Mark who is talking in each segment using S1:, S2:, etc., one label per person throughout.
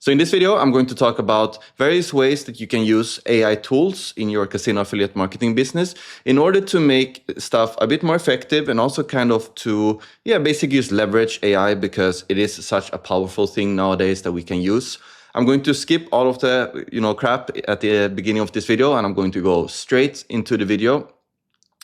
S1: So in this video, I'm going to talk about various ways that you can use AI tools in your casino affiliate marketing business in order to make stuff a bit more effective and also kind of to, basically use leverage AI because it is such a powerful thing nowadays that we can use. I'm going to skip all of the, crap at the beginning of this video, and I'm going to go straight into the video.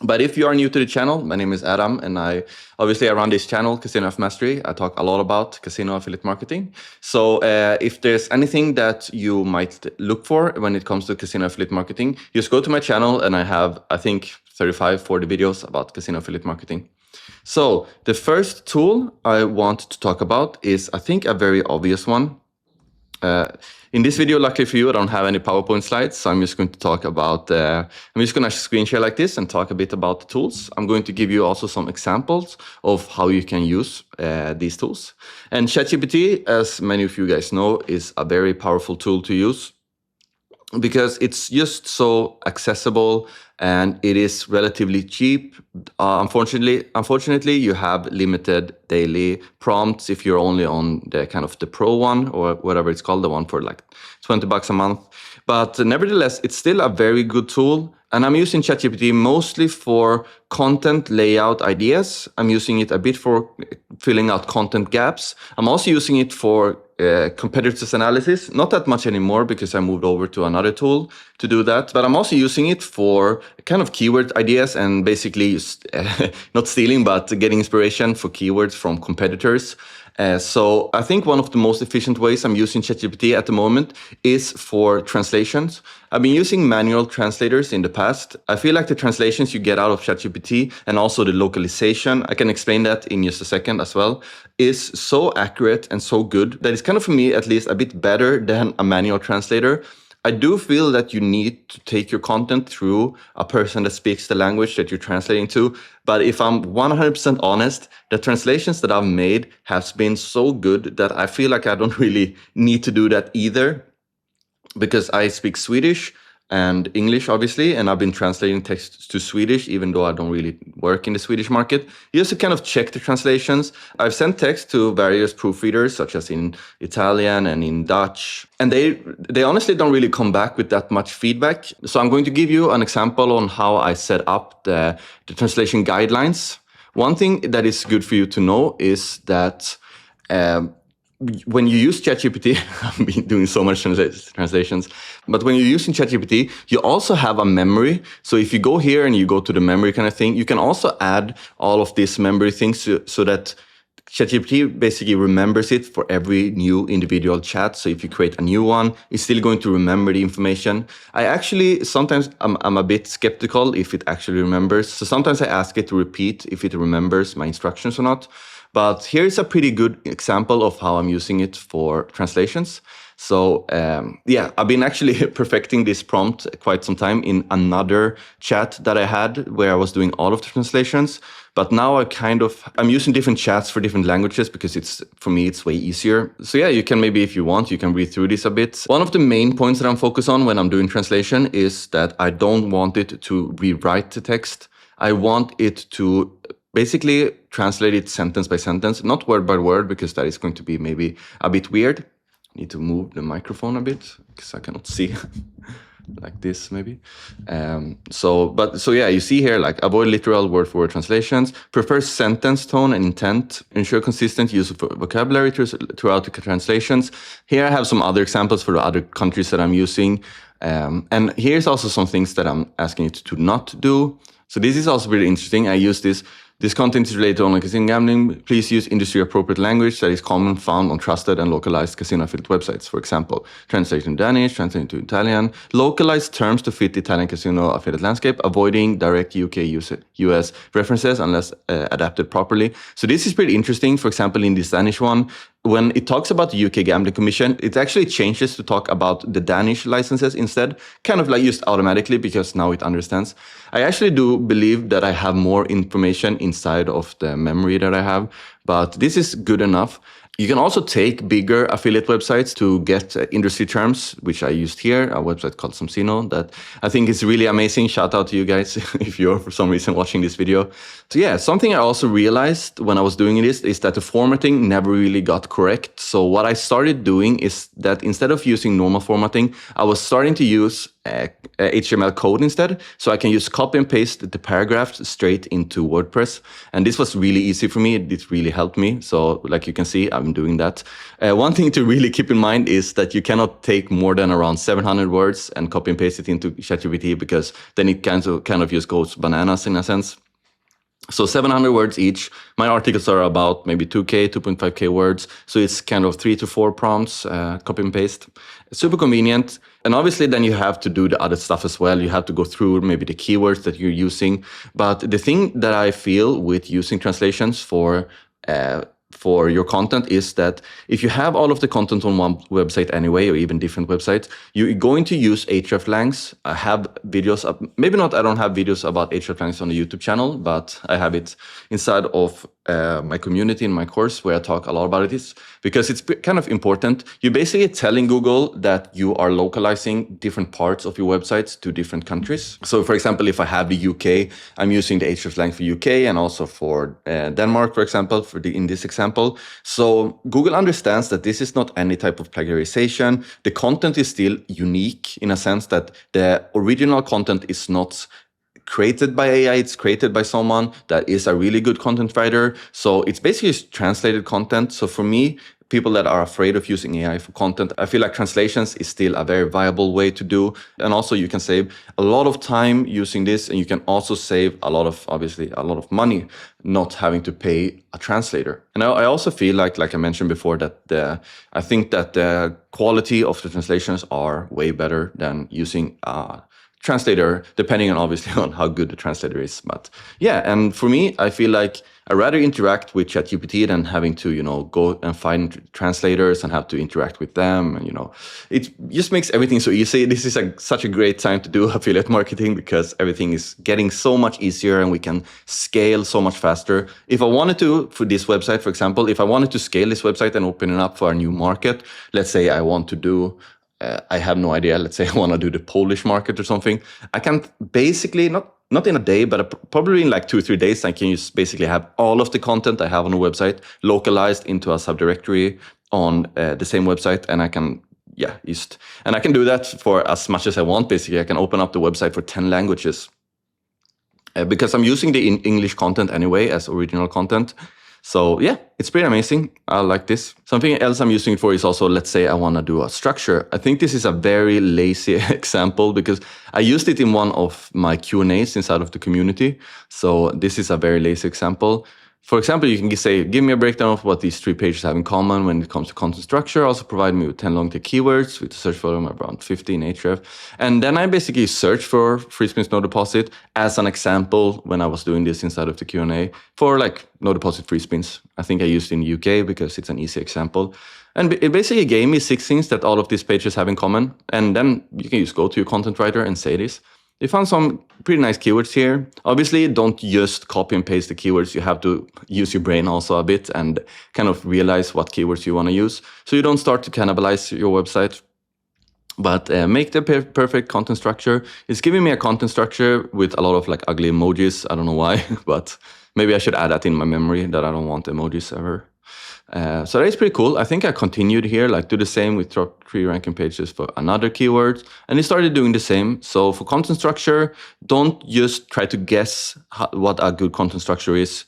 S1: But if you are new to the channel, my name is Adam, and I run this channel, CasinoAffMastery. I talk a lot about casino affiliate marketing. So if there's anything that you might look for when it comes to casino affiliate marketing, just go to my channel, and I have, I think, 35, 40 videos about casino affiliate marketing. So the first tool I want to talk about is, I think, a very obvious one. In this video, luckily for you, I don't have any PowerPoint slides, so I'm just going to talk about, I'm just going to screen share like this and talk a bit about the tools. I'm going to give you also some examples of how you can use these tools. And ChatGPT, as many of you guys know, is a very powerful tool to use because it's just so accessible and it is relatively cheap. Unfortunately, you have limited daily prompts if you're only on the kind of the pro one or whatever it's called, the one for like $20 a month. But nevertheless, it's still a very good tool. And I'm using ChatGPT mostly for content layout ideas. I'm using it a bit for filling out content gaps. I'm also using it for competitors analysis, not that much anymore because I moved over to another tool to do that. But I'm also using it for kind of keyword ideas and basically not stealing, but getting inspiration for keywords from competitors. So I think one of the most efficient ways I'm using ChatGPT at the moment is for translations. I've been using manual translators in the past. I feel like the translations you get out of ChatGPT and also the localization, I can explain that in just a second as well, is so accurate and so good that it's kind of, for me at least, a bit better than a manual translator. I do feel that you need to take your content through a person that speaks the language that you're translating to. But if I'm 100% honest, the translations that I've made have been so good that I feel like I don't really need to do that either, because I speak Swedish and English, obviously, and I've been translating texts to Swedish, even though I don't really work in the Swedish market. You just to kind of check the translations. I've sent text to various proofreaders, such as in Italian and in Dutch, and they honestly don't really come back with that much feedback. So I'm going to give you an example on how I set up the translation guidelines. One thing that is good for you to know is that when you use ChatGPT, I've been doing so much translations, but when you're using ChatGPT, you also have a memory. So if you go here and you go to the memory kind of thing, you can also add all of these memory things so that ChatGPT basically remembers it for every new individual chat. So if you create a new one, it's still going to remember the information. I actually, sometimes I'm a bit skeptical if it actually remembers. So sometimes I ask it to repeat if it remembers my instructions or not. But here's a pretty good example of how I'm using it for translations. So I've been actually perfecting this prompt quite some time in another chat that I had where I was doing all of the translations. But now I'm using different chats for different languages because for me, it's way easier. So you can maybe, if you want, you can read through this a bit. One of the main points that I'm focused on when I'm doing translation is that I don't want it to rewrite the text. I want it to basically translate it sentence by sentence, not word by word, because that is going to be maybe a bit weird. I need to move the microphone a bit because I cannot see. Like this, maybe. You see here, like, avoid literal word-for-word translations, prefer sentence tone and intent, ensure consistent use of vocabulary throughout the translations. Here I have some other examples for the other countries that I'm using. And here's also some things that I'm asking it to not do. So this is also really interesting. I use this. This content is related to online casino gambling. Please use industry-appropriate language that is common, found on trusted and localized casino affiliate websites. For example, translation to Danish, translation to Italian, localized terms to fit the Italian casino affiliate landscape, avoiding direct UK, US references unless adapted properly. So this is pretty interesting. For example, in this Danish one, when it talks about the UK Gambling Commission, it actually changes to talk about the Danish licenses instead, kind of like just automatically because now it understands. I actually do believe that I have more information inside of the memory that I have, but this is good enough. You can also take bigger affiliate websites to get industry terms, which I used here, a website called Samsino that I think is really amazing. Shout out to you guys if you're for some reason watching this video. So yeah, something I also realized when I was doing this is that the formatting never really got correct. So what I started doing is that instead of using normal formatting, I was starting to use HTML code instead. So I can just copy and paste the paragraphs straight into WordPress. And this was really easy for me. It really helped me. So like you can see, I'm doing that. One thing to really keep in mind is that you cannot take more than around 700 words and copy and paste it into ChatGPT, because then it kind of just goes bananas in a sense. So 700 words each. My articles are about maybe 2K, 2.5K words. So it's kind of 3 to 4 prompts, copy and paste. Super convenient. And obviously then you have to do the other stuff as well. You have to go through maybe the keywords that you're using. But the thing that I feel with using translations for your content is that if you have all of the content on one website anyway, or even different websites, you're going to use hreflangs. I have videos, maybe not, I don't have videos about hreflangs on the YouTube channel, but I have it inside of my community in my course where I talk a lot about it, because it's kind of important. You're basically telling Google that you are localizing different parts of your websites to different countries. So for example, if I have the UK, I'm using the hreflang for UK and also for Denmark, for example, in this example. So Google understands that this is not any type of plagiarization. The content is still unique in a sense that the original content is not created by AI, it's created by someone that is a really good content writer. So it's basically translated content. So for me, people that are afraid of using AI for content, I feel like translations is still a very viable way to do. And also you can save a lot of time using this, and you can also save obviously a lot of money not having to pay a translator. And I also feel like I mentioned before, that I think that the quality of the translations are way better than using translator, depending on obviously on how good the translator is. But yeah, and for me, I feel like I rather interact with ChatGPT than having to, go and find translators and have to interact with them. And, it just makes everything so easy. This is such a great time to do affiliate marketing, because everything is getting so much easier and we can scale so much faster. If I wanted to, for this website, for example, if I wanted to scale this website and open it up for a new market, let's say I want to do I have no idea. Let's say I want to do the Polish market or something. I can basically, not in a day, but probably in like 2 or 3 days, I can just basically have all of the content I have on the website localized into a subdirectory on the same website. And I can, and I can do that for as much as I want. Basically, I can open up the website for 10 languages because I'm using the English content anyway as original content. So yeah, it's pretty amazing. I like this. Something else I'm using it for is also, let's say I want to do a structure. I think this is a very lazy example because I used it in one of my Q&As inside of the community. So this is a very lazy example. For example, you can say, give me a breakdown of what these 3 pages have in common when it comes to content structure. Also provide me with 10 long-tail keywords with a search volume of around 50 in Ahref. And then I basically search for free spins no deposit as an example when I was doing this inside of the Q&A for like no deposit free spins. I think I used it in the UK because it's an easy example. And it basically gave me 6 things that all of these pages have in common. And then you can just go to your content writer and say this. They found some pretty nice keywords here. Obviously, don't just copy and paste the keywords. You have to use your brain also a bit and kind of realize what keywords you want to use, so you don't start to cannibalize your website. But make the perfect content structure. It's giving me a content structure with a lot of like ugly emojis. I don't know why, but maybe I should add that in my memory that I don't want emojis ever. So that is pretty cool. I think I continued here, like do the same with top 3 ranking pages for another keyword, and it started doing the same. So for content structure, don't just try to guess what a good content structure is.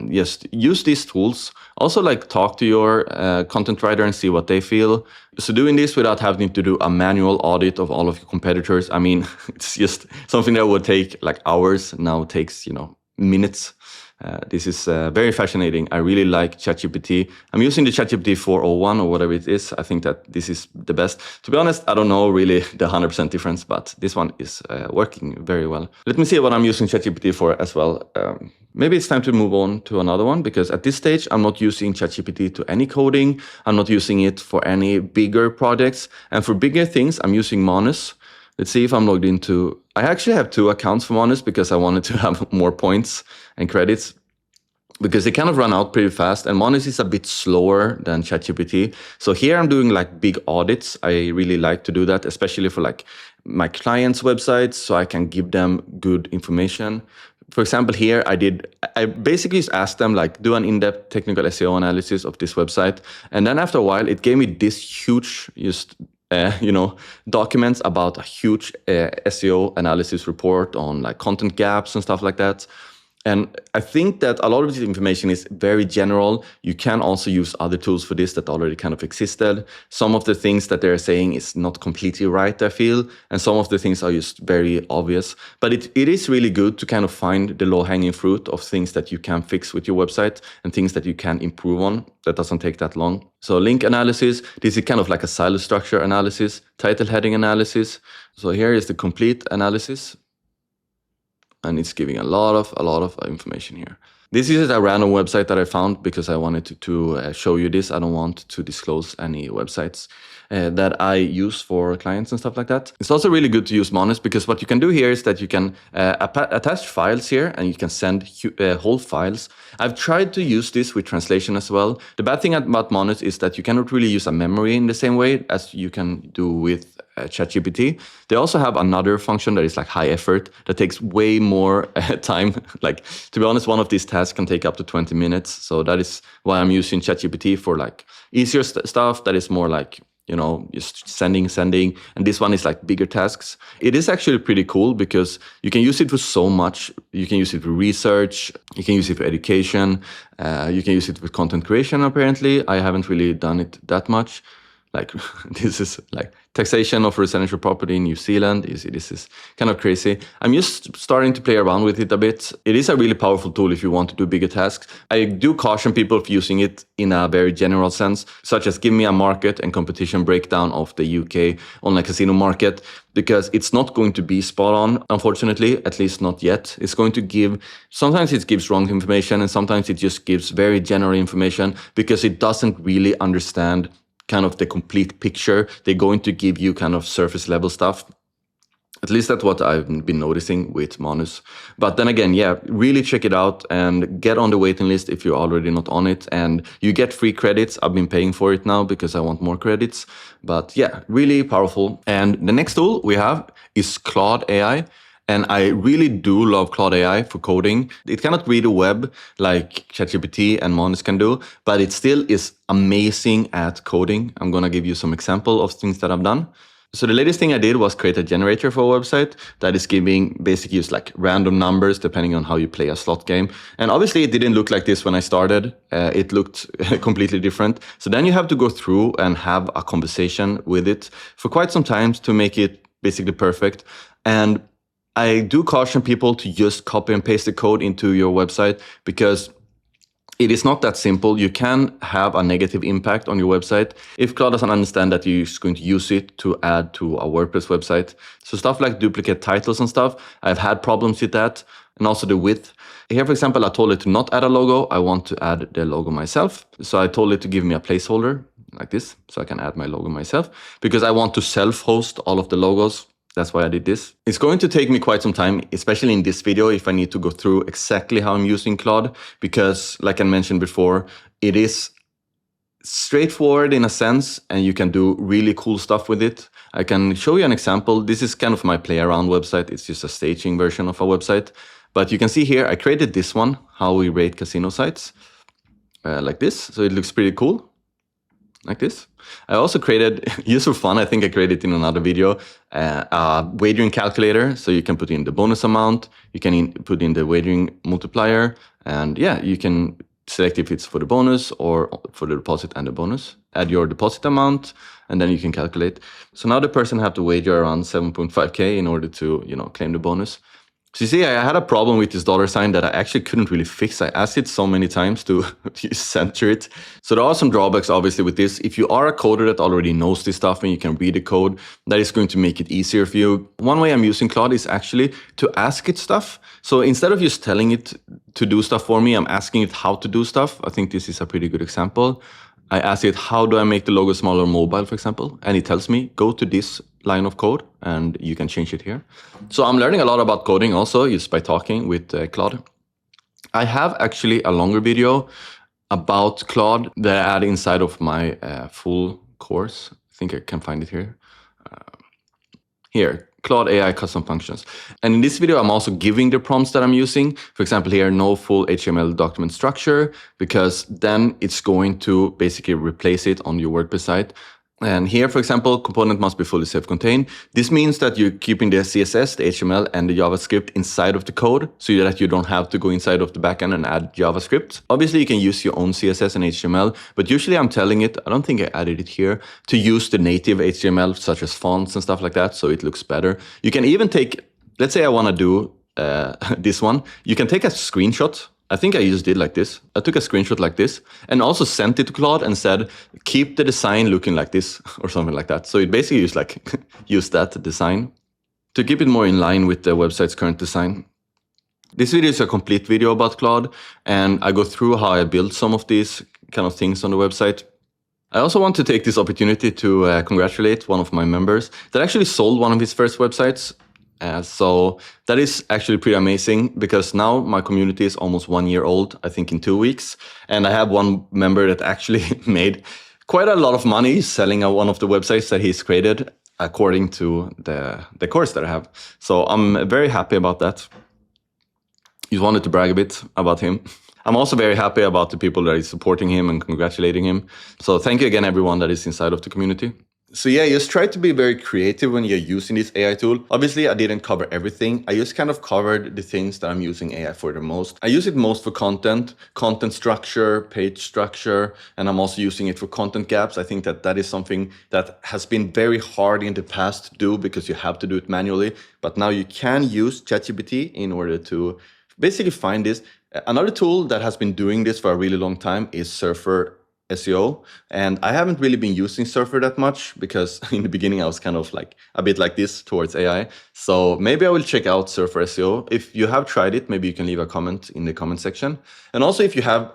S1: Just use these tools. Also like talk to your content writer and see what they feel. So doing this without having to do a manual audit of all of your competitors. I mean, it's just something that would take like hours. Now it takes, minutes. This is very fascinating. I really like ChatGPT. I'm using the ChatGPT 401 or whatever it is. I think that this is the best. To be honest, I don't know really the 100% difference, but this one is working very well. Let me see what I'm using ChatGPT for as well. Maybe it's time to move on to another one, because at this stage, I'm not using ChatGPT to any coding. I'm not using it for any bigger projects. And for bigger things, I'm using Manus. Let's see if I'm logged into... I actually have 2 accounts for Manus because I wanted to have more points and credits. because they kind of run out pretty fast, and Monos is a bit slower than ChatGPT. So here I'm doing like big audits. I really like to do that, especially for like my clients' websites, so I can give them good information. For example, here I basically just asked them like, do an in-depth technical SEO analysis of this website. And then after a while, it gave me this huge documents about a huge SEO analysis report on like content gaps and stuff like that. And I think that a lot of this information is very general. You can also use other tools for this that already kind of existed. Some of the things that they're saying is not completely right, I feel. And some of the things are just very obvious. But it is really good to kind of find the low-hanging fruit of things that you can fix with your website and things that you can improve on. That doesn't take that long. So link analysis, this is kind of like a silo structure analysis, title heading analysis. So here is the complete analysis. And it's giving a lot of information here. This is a random website that I found because I wanted to show you this. I don't want to disclose any websites that I use for clients and stuff like that. It's also really good to use Monos because what you can do here is that you can attach files here and you can send whole files. I've tried to use this with translation as well. The bad thing about Monos is that you cannot really use a memory in the same way as you can do with ChatGPT. They also have another function that is like high effort that takes way more time. Like, to be honest, one of these tasks can take up to 20 minutes. So that is why I'm using ChatGPT for like easier stuff that is more like, just sending. And this one is like bigger tasks. It is actually pretty cool because you can use it for so much. You can use it for research. You can use it for education. You can use it for content creation, apparently. I haven't really done it that much. Like, this is like taxation of residential property in New Zealand. You see, this is kind of crazy. I'm just starting to play around with it a bit. It is a really powerful tool if you want to do bigger tasks. I do caution people for using it in a very general sense, such as give me a market and competition breakdown of the UK online casino market, because it's not going to be spot on, unfortunately, at least not yet. It's going to sometimes it gives wrong information and sometimes it just gives very general information because it doesn't really understand kind of the complete picture. They're going to give you kind of surface level stuff. At least that's what I've been noticing with Monos. But then again, yeah, really check it out and get on the waiting list if you're already not on it. And you get free credits. I've been paying for it now because I want more credits. But yeah, really powerful. And the next tool we have is Claude AI. And I really do love Claude AI for coding. It cannot read a web like ChatGPT and Monos can do, but it still is amazing at coding. I'm going to give you some example of things that I've done. So the latest thing I did was create a generator for a website that is giving basically just like random numbers depending on how you play a slot game. And obviously it didn't look like this when I started. It looked completely different. So then you have to go through and have a conversation with it for quite some time to make it basically perfect. And I do caution people to just copy and paste the code into your website because it is not that simple. You can have a negative impact on your website if Claude doesn't understand that you're just going to use it to add to a WordPress website. So stuff like duplicate titles and stuff, I've had problems with that. And also the width. Here, for example, I told it to not add a logo. I want to add the logo myself. So I told it to give me a placeholder like this, so I can add my logo myself because I want to self-host all of the logos. That's why I did this. It's going to take me quite some time, especially in this video, if I need to go through exactly how I'm using Claude, because like I mentioned before, it is straightforward in a sense, and you can do really cool stuff with it. I can show you an example. This is kind of my play around website. It's just a staging version of a website. But you can see here, I created this one, how we rate casino sites, like this. So it looks pretty cool. Like this. I also created, just for fun, I think I created in another video, a wagering calculator. So you can put in the bonus amount, you can put in the wagering multiplier, and yeah, you can select if it's for the bonus or for the deposit and the bonus. Add your deposit amount, and then you can calculate. So now the person have to wager around 7.5K in order to, claim the bonus. So you see, I had a problem with this dollar sign that I actually couldn't really fix. I asked it so many times to center it. So there are some drawbacks, obviously, with this. If you are a coder that already knows this stuff and you can read the code, that is going to make it easier for you. One way I'm using Claude is actually to ask it stuff. So instead of just telling it to do stuff for me, I'm asking it how to do stuff. I think this is a pretty good example. I asked it, how do I make the logo smaller mobile, for example? And it tells me, go to this line of code and you can change it here. So I'm learning a lot about coding also just by talking with Claude. I have actually a longer video about Claude that I add inside of my full course. I think I can find it here. Here, Claude AI custom functions. And in this video, I'm also giving the prompts that I'm using. For example, here, no full HTML document structure, because then it's going to basically replace it on your WordPress site. And here, for example, component must be fully self-contained. This means that you're keeping the CSS, the HTML, and the JavaScript inside of the code so that you don't have to go inside of the backend and add JavaScript. Obviously, you can use your own CSS and HTML, but usually I'm telling it, I don't think I added it here, to use the native HTML, such as fonts and stuff like that, so it looks better. You can even take, let's say I want to do this one. You can take a screenshot. I think I just did like this. I took a screenshot like this and also sent it to Claude and said, keep the design looking like this or something like that. So it basically used like, use that design to keep it more in line with the website's current design. This video is a complete video about Claude, and I go through how I built some of these kind of things on the website. I also want to take this opportunity to congratulate one of my members that actually sold one of his first websites. So that is actually pretty amazing, because now my community is almost 1 year old, I think in 2 weeks. And I have one member that actually made quite a lot of money selling one of the websites that he's created according to the course that I have. So I'm very happy about that. Just wanted to brag a bit about him. I'm also very happy about the people that is supporting him and congratulating him. So thank you again, everyone that is inside of the community. So yeah, just try to be very creative when you're using this AI tool. Obviously, I didn't cover everything. I just kind of covered the things that I'm using AI for the most. I use it most for content structure, page structure, and I'm also using it for content gaps. I think that that is something that has been very hard in the past to do, because you have to do it manually. But now you can use ChatGPT in order to basically find this. Another tool that has been doing this for a really long time is Surfer SEO. And I haven't really been using Surfer that much, because in the beginning I was kind of like a bit like this towards AI. So maybe I will check out Surfer SEO. If you have tried it, maybe you can leave a comment in the comment section. And also, if you have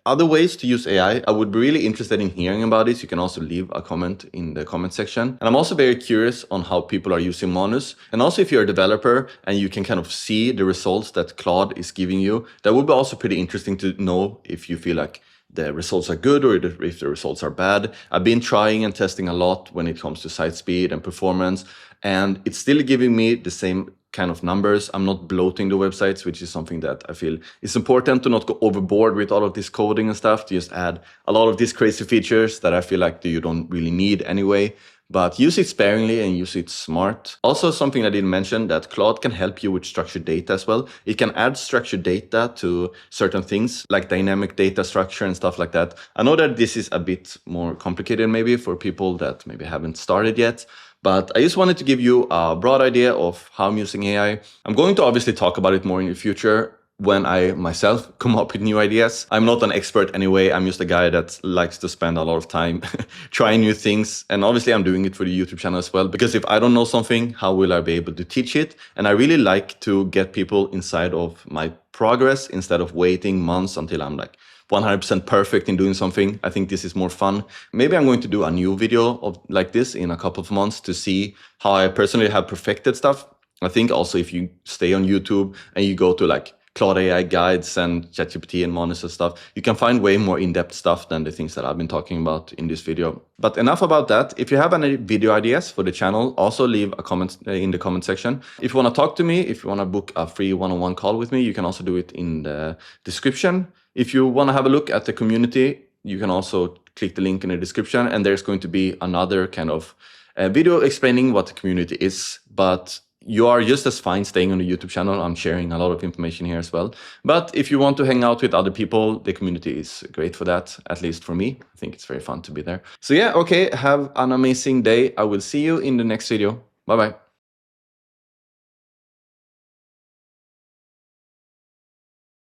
S1: other ways to use AI, I would be really interested in hearing about this. You can also leave a comment in the comment section. And I'm also very curious on how people are using Monus. And also, if you're a developer and you can kind of see the results that Claude is giving you, that would be also pretty interesting to know if you feel like the results are good or if the results are bad. I've been trying and testing a lot when it comes to site speed and performance, and it's still giving me the same kind of numbers. I'm not bloating the websites, which is something that I feel is important, to not go overboard with all of this coding and stuff, to just add a lot of these crazy features that I feel like you don't really need anyway. But use it sparingly and use it smart. Also, something I didn't mention, that Claude can help you with structured data as well. It can add structured data to certain things like dynamic data structure and stuff like that. I know that this is a bit more complicated maybe for people that maybe haven't started yet, but I just wanted to give you a broad idea of how I'm using AI. I'm going to obviously talk about it more in the future when I myself come up with new ideas. I'm not an expert anyway. I'm just a guy that likes to spend a lot of time trying new things. And obviously I'm doing it for the YouTube channel as well, because if I don't know something, how will I be able to teach it? And I really like to get people inside of my progress instead of waiting months until I'm like 100% perfect in doing something. I think this is more fun. Maybe I'm going to do a new video of like this in a couple of months to see how I personally have perfected stuff. I think also if you stay on YouTube and you go to like Claude AI guides and ChatGPT and Monus and stuff, you can find way more in-depth stuff than the things that I've been talking about in this video. But enough about that. If you have any video ideas for the channel, also leave a comment in the comment section. If you want to talk to me, if you want to book a free one-on-one call with me, you can also do it in the description. If you want to have a look at the community, you can also click the link in the description, and there's going to be another kind of video explaining what the community is. But you are just as fine staying on the YouTube channel. I'm sharing a lot of information here as well. But if you want to hang out with other people, the community is great for that, at least for me. I think it's very fun to be there. So yeah, okay, have an amazing day. I will see you in the next video. Bye-bye.